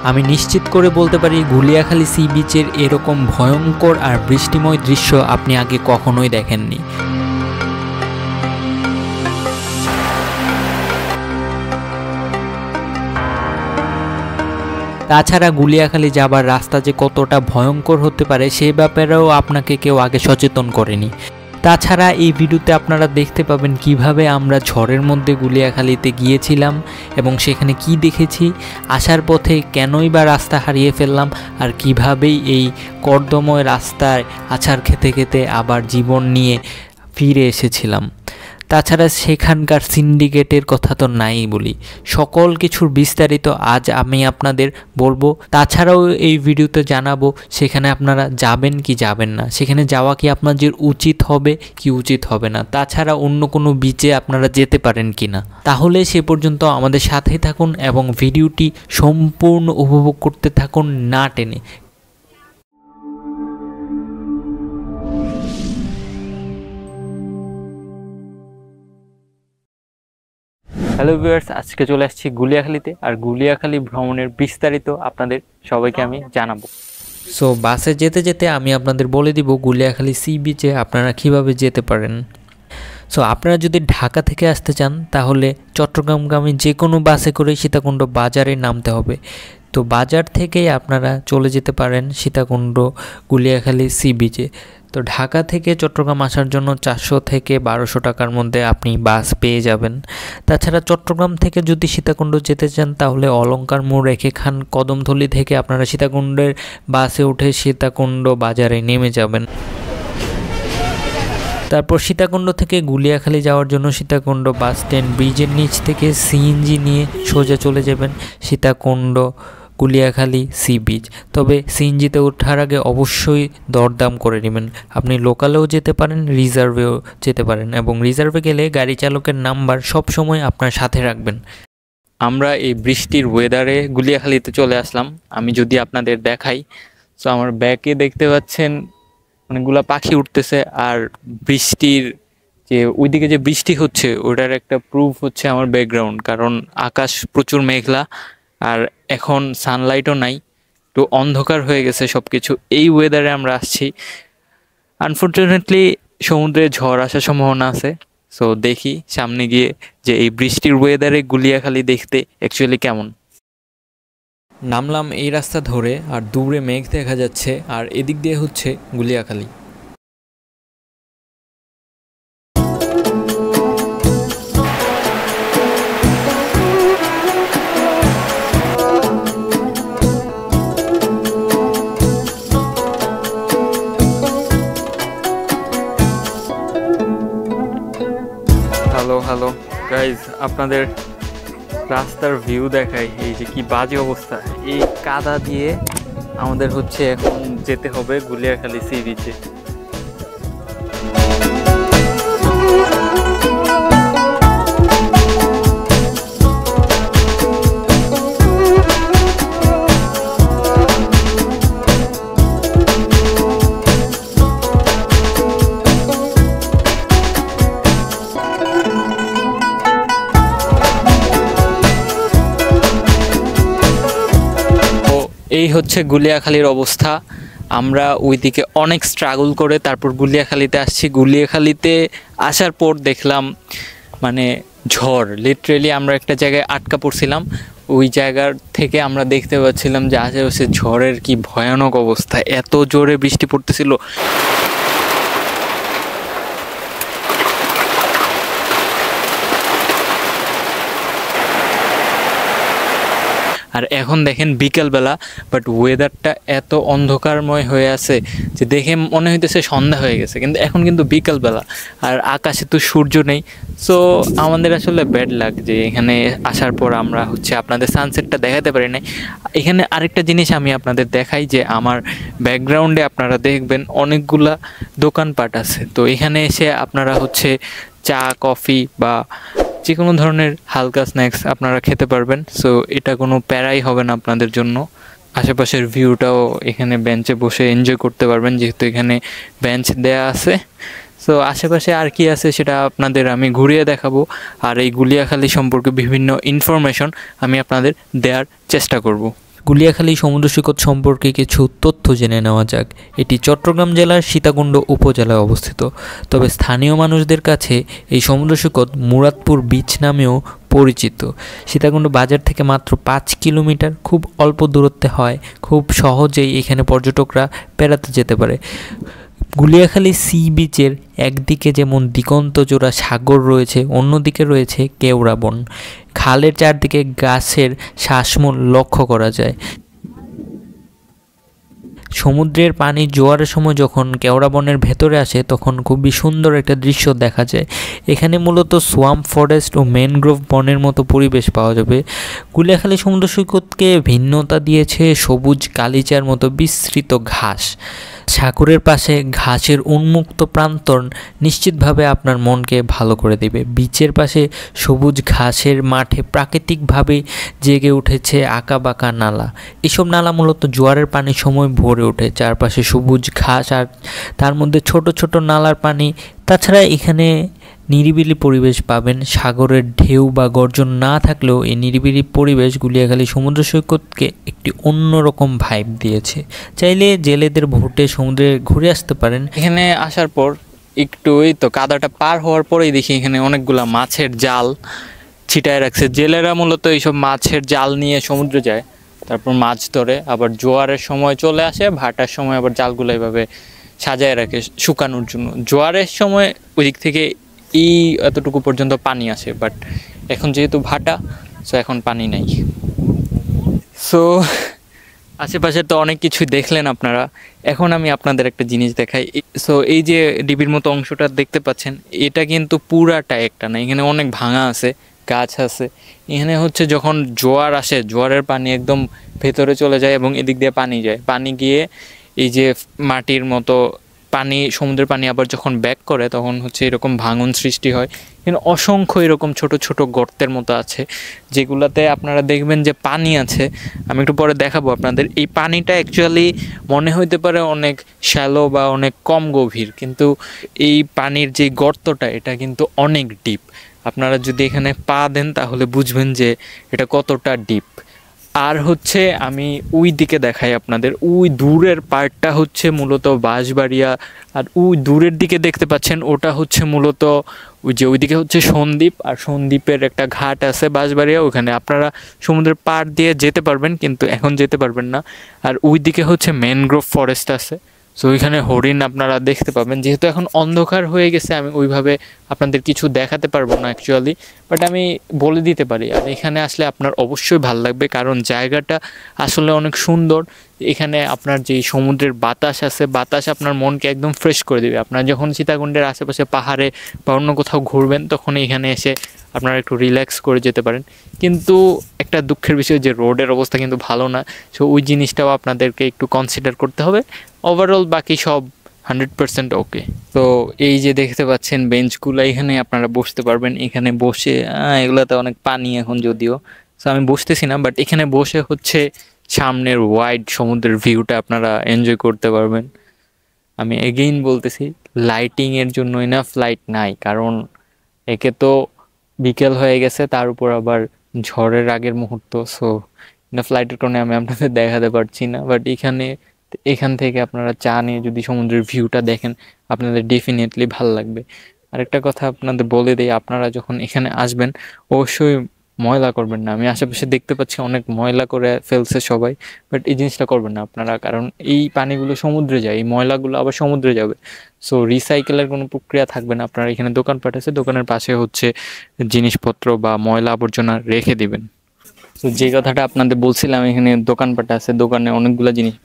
আমি নিশ্চিত করে বলতে পারি গুলিয়াখালী সি বিচের এরকম ভয়ঙ্কর আর বৃষ্টিময় দৃশ্য আপনি আগে কখনোই দেখেননি। তাছাড়া গুলিয়াখালী যাবার রাস্তা যে কতটা ভয়ঙ্কর হতে পারে সে ব্যাপারেও আপনাকে কেউ আগে সচেতন করেনি। তাছাড়া এই ভিডিওতে আপনারা দেখতে পাবেন কিভাবে আমরা ঝড়ের মধ্যে গুলিয়াখালীতে গিয়েছিলাম এবং সেখানে কি দেখেছি, আসার পথে কেনই বা রাস্তা হারিয়ে ফেললাম, আর কিভাবেই এই কর্দময় রাস্তায় আছাড় খেতে খেতে আবার জীবন নিয়ে ফিরে এসেছিলাম। তাছাড়া সেখানকার সিন্ডিকেটের কথা তো নাই বলি, সকল কিছুর বিস্তারিত আজ আমি আপনাদের বলবো। তাছাড়াও এই ভিডিওতে জানাবো সেখানে আপনারা যাবেন কি যাবেন না, সেখানে যাওয়া কি আপনাদের উচিত হবে কি উচিত হবে না, তাছাড়া অন্য কোনো বিচে আপনারা যেতে পারেন কি না। তাহলে সে পর্যন্ত আমাদের সাথেই থাকুন এবং ভিডিওটি সম্পূর্ণ উপভোগ করতে থাকুন না টেনে। হ্যালো ভিউয়ার্স, আজকে চলে আসছি গুলিয়াখালীতে, আর গুলিয়াখালী ভ্রমণের বিস্তারিত আপনাদের সবাইকে আমি জানাবো। সো বাসে যেতে যেতে আমি আপনাদের বলে দিব গুলিয়াখালী সি বিচে আপনারা কিভাবে যেতে পারেন। সো আপনারা যদি ঢাকা থেকে আসতে চান তাহলে চট্টগ্রামগামী যে কোনো বাসে করে সীতাকুণ্ড বাজারে নামতে হবে। তো বাজার থেকেই আপনারা চলে যেতে পারেন সীতাকুণ্ড গুলিয়াখালী সি বিচে। তো ঢাকা থেকে চট্টগ্রাম আসার জন্য 400 থেকে 1200 টাকার মধ্যে আপনি বাস পেয়ে যাবেন। তাছাড়া চট্টগ্রাম থেকে যদি সীতাকুণ্ড যেতে চান তাহলে অলঙ্কার মোড় রেখে খান কদমতলী থেকে আপনারা সীতাকুণ্ডের বাসে উঠে সীতাকুণ্ড বাজারে নেমে যাবেন। তারপর সীতাকুণ্ড থেকে গুলিয়াখালী যাওয়ার জন্য সীতাকুণ্ড বাস স্ট্যান্ড ব্রিজের নিচ থেকে সিএনজি নিয়ে সোজা চলে যাবেন সীতাকুণ্ড গুলিয়াখালী সি বিচ। তবে সিএনজিতে ওঠার আগে অবশ্যই দরদাম করে নেবেন। আপনি লোকালেও যেতে পারেন, রিজার্ভেও যেতে পারেন, এবং রিজার্ভে গেলে গাড়ি চালকের নাম্বার সব সময় আপনার সাথে রাখবেন। আমরা এই বৃষ্টির ওয়েদারে গুলিয়াখালীতে চলে আসলাম। আমি যদি আপনাদের দেখাই, তো আমার ব্যাকে দেখতে পাচ্ছেন অনেকগুলা পাখি উঠতেছে, আর বৃষ্টির যে ওইদিকে যে বৃষ্টি হচ্ছে ওটার একটা প্রুফ হচ্ছে আমার ব্যাকগ্রাউন্ড, কারণ আকাশ প্রচুর মেঘলা আর এখন সানলাইটও নাই, তো অন্ধকার হয়ে গেছে সব কিছু। এই ওয়েদারে আমরা আসছি। আনফর্চুনেটলি সমুদ্রে ঝড় আসার সম্ভাবনা আছে। সো দেখি সামনে গিয়ে যে এই বৃষ্টির ওয়েদারে গুলিয়াখালী দেখতে অ্যাকচুয়ালি কেমন। নামলাম এই রাস্তা ধরে, আর দূরে মেঘ দেখা যাচ্ছে, আর এদিক দিয়ে হচ্ছে গুলিয়াখালী। হ্যালো গাইজ, আপনাদের রাস্তার ভিউ দেখাই। এই যে কি বাজে অবস্থা, এই কাদা দিয়ে আমাদের হচ্ছে এখন যেতে হবে গুলিয়াখালী সি বিচে। এই হচ্ছে গুলিয়াখালীর অবস্থা। আমরা ওইদিকে অনেক স্ট্রাগল করে তারপর গুলিয়াখালীতে আসছি। গুলিয়াখালীতে আসার পর দেখলাম মানে ঝড়, লিটারেলি আমরা একটা জায়গায় আটকা পড়ছিলাম। ওই জায়গার থেকে আমরা দেখতে পাচ্ছিলাম যে আশেপাশে ঝড়ের কি ভয়ানক অবস্থা, এত জোরে বৃষ্টি পড়তেছিল। আর এখন দেখেন বিকেলবেলা, বাট ওয়েদারটা এত অন্ধকারময় হয়ে আছে যে দেখে মনে হইতেছে সন্ধ্যা হয়ে গেছে, কিন্তু এখন কিন্তু বিকেলবেলা আর আকাশে তো সূর্য নেই। সো আমাদের আসলে ব্যাড লাক যে এখানে আসার পর আমরা হচ্ছে আপনাদের সানসেটটা দেখাতে পারি নাই। এখানে আরেকটা জিনিস আমি আপনাদের দেখাই, যে আমার ব্যাকগ্রাউন্ডে আপনারা দেখবেন অনেকগুলা দোকানপাট আছে। তো এখানে এসে আপনারা হচ্ছে চা, কফি বা যে কোনো ধরনের হালকা স্ন্যাক্স আপনারা খেতে পারবেন। সো এটা কোনো প্যারাই হবে না আপনাদের জন্য। আশেপাশের ভিউটাও এখানে বেঞ্চে বসে এনজয় করতে পারবেন, যেহেতু এখানে বেঞ্চ দেয়া আছে। সো আশেপাশে আর কি আছে সেটা আপনাদের আমি ঘুরিয়ে দেখাবো, আর এই গুলিয়াখালী সম্পর্কে বিভিন্ন ইনফরমেশন আমি আপনাদের দেওয়ার চেষ্টা করব। গুলিয়াখালী সমুদ্র সৈকত সম্পর্কে কিছু তথ্য জেনে নেওয়া যাক। এটি চট্টগ্রাম জেলার সীতাকুণ্ড উপজেলায় অবস্থিত। তবে স্থানীয় মানুষদের কাছে এই সমুদ্র সৈকত মুরাদপুর বিচ নামেও পরিচিত। সীতাকুণ্ড বাজার থেকে মাত্র 5 কিলোমিটার, খুব অল্প দূরত্বে হয়, খুব সহজেই এখানে পর্যটকরা বেড়াতে যেতে পারে। গুলিয়াখালী সি বিচের একদিকে যেমন দিগন্তজোড়া সাগর রয়েছে, অন্যদিকে রয়েছে কেওড়া বন। খালের চারদিকে গাছের শ্বাসমূল লক্ষ্য করা যায়। সমুদ্রের পানি জোয়ারের সময় যখন কেওড়া বনের ভেতরে আসে তখন খুবই সুন্দর একটা দৃশ্য দেখা যায়। এখানে মূলত সোয়াম্প ফরেস্ট ও ম্যানগ্রোভ বনের মতো পরিবেশ পাওয়া যাবে। গুলিয়াখালী সমুদ্র সৈকতকে ভিন্নতা দিয়েছে সবুজ গালিচার মতো বিস্তৃত ঘাস। সাগরের পাশে ঘাসের উন্মুক্ত প্রান্তর নিশ্চিতভাবে আপনার মনকে ভালো করে দেবে। বিচের পাশে সবুজ ঘাসের মাঠে প্রাকৃতিকভাবে জেগে উঠেছে আঁকাবাঁকা নালা। এসব নালা মূলত জোয়ারের পানির সময় ভরে ওঠে। চারপাশে সবুজ ঘাস আর তার মধ্যে ছোট ছোট নালার পানি। তাছাড়া এখানে নিরিবিলি পরিবেশ পাবেন। সাগরের ঢেউ বা গর্জন না থাকলেও এই নিরিবিলি পরিবেশ গুলিয়াখালী সমুদ্র সৈকতকে একটি অন্যরকম ভাইব দিয়েছে। চাইলে জেলেদের ভোটে সমুদ্রে ঘুরে আসতে পারেন। এখানে আসার পর একটু এই তো কাদাটা পার হওয়ার পরেই দেখি এখানে অনেকগুলা মাছের জাল ছিটায় রাখছে। জেলেরা মূলত এইসব মাছের জাল নিয়ে সমুদ্রে যায়, তারপর মাছ ধরে, আবার জোয়ারের সময় চলে আসে, ভাটার সময় আবার জালগুলো এইভাবে সাজায় রাখে শুকানোর জন্য। জোয়ারের সময় ওই দিক থেকে এই এতটুকু পর্যন্ত পানি আসে, বাট এখন যেহেতু ভাটা, সো এখন পানি নাই। সো আশেপাশে তো অনেক কিছুই দেখলেন আপনারা। এখন আমি আপনাদের একটা জিনিস দেখাই। সো এই যে ডিবির মতো অংশটা দেখতে পাচ্ছেন, এটা কিন্তু পুরাটা একটা না, এখানে অনেক ভাঙা আছে, গাছ আছে। এখানে হচ্ছে যখন জোয়ার আসে, জোয়ারের পানি একদম ভেতরে চলে যায় এবং এদিক দিয়ে পানি যায়। পানি গিয়ে এই যে মাটির মতো পানি, সমুদ্রের পানি আবার যখন ব্যাক করে তখন হচ্ছে এরকম ভাঙন সৃষ্টি হয়। কিন্তু অসংখ্য এরকম ছোট ছোট গর্তের মতো আছে যেগুলাতে আপনারা দেখবেন যে পানি আছে। আমি একটু পরে দেখাবো আপনাদের। এই পানিটা অ্যাকচুয়ালি মনে হইতে পারে অনেক শ্যালো বা অনেক কম গভীর, কিন্তু এই পানির যে গর্তটা এটা কিন্তু অনেক ডিপ। আপনারা যদি এখানে পা দেন তাহলে বুঝবেন যে এটা কতটা ডিপ। আর হচ্ছে আমি ওই দিকে দেখাই আপনাদের, ওই দূরের পার্টটা হচ্ছে মূলত বাঁশবাড়িয়া, আর ওই দূরের দিকে দেখতে পাচ্ছেন ওটা হচ্ছে মূলত ওই যে ওইদিকে হচ্ছে সন্দ্বীপ, আর সন্দ্বীপের একটা ঘাট আছে বাঁশবাড়িয়া, ওখানে আপনারা সমুদ্রের পাড় দিয়ে যেতে পারবেন, কিন্তু এখন যেতে পারবেন না। আর ওই দিকে হচ্ছে ম্যানগ্রোভ ফরেস্ট আছে, সো ওইখানে হরিণ আপনারা দেখতে পাবেন। যেহেতু এখন অন্ধকার হয়ে গেছে আমি ওইভাবে আপনাদের কিছু দেখাতে পারবো না অ্যাকচুয়ালি, বাট আমি বলে দিতে পারি। আর এখানে আসলে আপনার অবশ্যই ভালো লাগবে, কারণ জায়গাটা আসলে অনেক সুন্দর। এখানে আপনার যে সমুদ্রের বাতাস আছে, বাতাস আপনার মনকে একদম ফ্রেশ করে দেবে। আপনার যখন সীতাকুণ্ডের আশেপাশে পাহাড়ে বা অন্য কোথাও ঘুরবেন তখন এখানে এসে আপনারা একটু রিল্যাক্স করে যেতে পারেন। কিন্তু একটা দুঃখের বিষয় যে রোডের অবস্থা কিন্তু ভালো না, সো ওই জিনিসটাও আপনাদেরকে একটু কনসিডার করতে হবে। ওভারঅল বাকি সব 100% ওকে। তো এই যে দেখতে পাচ্ছেন বেঞ্চগুলো, এখানে আপনারা বসতে পারবেন। এখানে বসে এগুলোতে অনেক পানি এখন যদিও, সো আমি বসতেছি না, বাট এখানে বসে হচ্ছে সামনের ওয়াইড সমুদ্রের ভিউটা আপনারা এনজয় করতে পারবেন। আমি এগেইন বলতেছি, লাইটিংয়ের জন্য ইনাফ লাইট নাই, কারণ একে তো বিকেল হয়ে গেছে, তার উপর আবার ঝড়ের আগের মুহূর্ত, সো ইনাফ লাইটের কারণে আমি আপনাদের দেখাতে পারছি না। বাট এখান থেকে আপনারা চা নিয়ে যদি সমুদ্রের ভিউটা দেখেন আপনাদের ডেফিনেটলি ভালো লাগবে। আরেকটা কথা আপনাদের বলে দিই, আপনারা যখন এখানে আসবেন অবশ্যই ময়লা করবেন না। আমি আশেপাশে দেখতে পাচ্ছি অনেক ময়লা করে ফেলছে সবাই, বাট এই জিনিসটা করবেন না আপনারা, কারণ এই পানিগুলো সমুদ্রে যায়, এই ময়লাগুলো আবার সমুদ্রে যাবে। সো রিসাইকেলের কোনো প্রক্রিয়া থাকবে না। আপনারা এখানে দোকানপাট আছে, দোকানের পাশে হচ্ছে জিনিসপত্র বা ময়লা আবর্জনা রেখে দিবেন। তো যে কথাটা আপনাদের বলছিলাম, এখানে দোকানপাট আছে, দোকানে অনেকগুলো জিনিস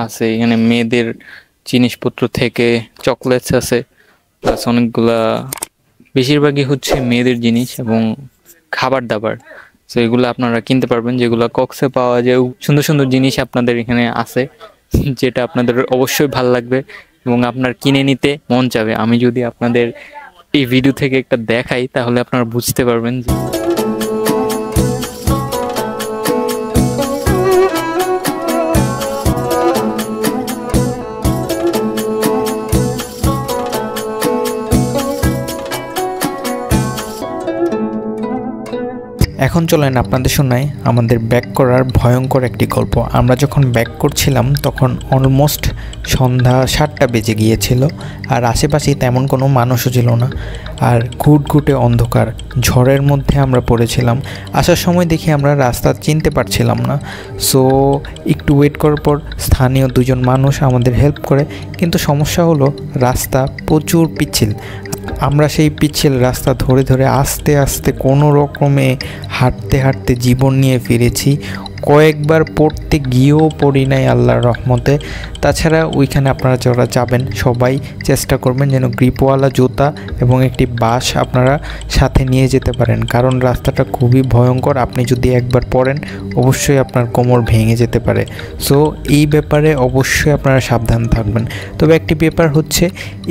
আছে। এখানে মেয়েদের জিনিসপত্র থেকে চকলেটস আছে, প্লাস অনেকগুলা, বেশিরভাগই হচ্ছে মেয়েদের জিনিস এবং খাবার দাবার। সো এগুলো আপনারা কিনতে পারবেন, যেগুলো কক্সে পাওয়া যায়। সুন্দর সুন্দর জিনিস আপনাদের এখানে আছে, যেটা আপনাদের অবশ্যই ভালো লাগবে এবং আপনার কিনে নিতে মন চাবে। আমি যদি আপনাদের এই ভিডিও থেকে একটা দেখাই তাহলে আপনারা বুঝতে পারবেন যে এখন চলেন আপনাদের শোনাই আমাদের ব্যাক করার ভয়ঙ্কর একটি গল্প। আমরা যখন ব্যাক করছিলাম তখন অলমোস্ট সন্ধ্যা 7টা বেজে গিয়েছিল, আর আশেপাশে তেমন কোনো মানুষও ছিল না, আর ঘুটঘুটে অন্ধকার ঝড়ের মধ্যে আমরা পড়েছিলাম। আসার সময় দেখি আমরা রাস্তা চিনতে পারছিলাম না। সো একটু ওয়েট করার পর স্থানীয় দুজন মানুষ আমাদের হেল্প করে, কিন্তু সমস্যা হলো রাস্তা প্রচুর পিচ্ছিল। আমরা সেই পিচ্ছিল রাস্তা ধরে ধরে আস্তে আস্তে কোনো রকমে হাঁটতে হাঁটতে জীবন নিয়ে ফিরেছি। কয়েকবার পড়তে গিয়েও পড়ি নাই আল্লাহর রহমতে। তাছাড়া ওইখানে আপনারা যারা যাবেন সবাই চেষ্টা করবেন যেন গ্রিপওয়ালা জুতা এবং একটি বাঁশ আপনারা সাথে নিয়ে যেতে পারেন, কারণ রাস্তাটা খুবই ভয়ঙ্কর। আপনি যদি একবার পড়েন অবশ্যই আপনার কোমর ভেঙে যেতে পারে। সো এই ব্যাপারে অবশ্যই আপনারা সাবধান থাকবেন। তবে একটি ব্যাপার হচ্ছে,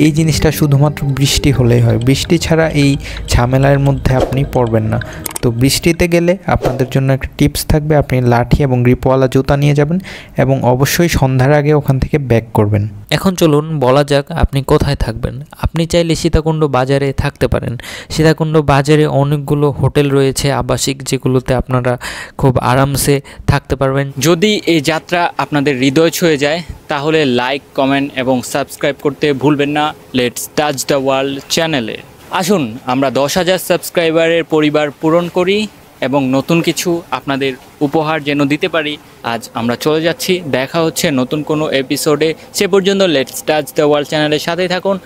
এই জিনিসটা শুধুমাত্র বৃষ্টি হলেই হয়, বৃষ্টি ছাড়া এই ঝামেলার মধ্যে আপনি পড়বেন না। তো বৃষ্টিতে গেলে আপনাদের জন্য একটা টিপস থাকবে, আপনি লাঠি এবং গ্রিপওয়ালা জুতা নিয়ে যাবেন এবং অবশ্যই সন্ধ্যার আগে ওখান থেকে ব্যাক করবেন। এখন চলুন বলা যাক আপনি কোথায় থাকবেন। আপনি চাইলে সীতাকুণ্ড বাজারে থাকতে পারেন। সীতাকুণ্ড বাজারে অনেকগুলো হোটেল রয়েছে আবাসিক, যেগুলোতে আপনারা খুব আরামসে থাকতে পারবেন। যদি এই যাত্রা আপনাদের হৃদয় ছুঁয়ে যায় তাহলে লাইক, কমেন্ট এবং সাবস্ক্রাইব করতে ভুলবেন না লেটস টাচ দ্য ওয়ার্ল্ড চ্যানেলে। আসুন আমরা 10,000 সাবস্ক্রাইবারের পরিবার পূরণ করি এবং নতুন কিছু আপনাদের উপহার যেন দিতে পারি। আজ আমরা চলে যাচ্ছি, দেখা হচ্ছে নতুন কোনো এপিসোডে। সে পর্যন্ত লেটস টাচ দ্য ওয়ার্ল্ড চ্যানেলের সাথেই থাকুন।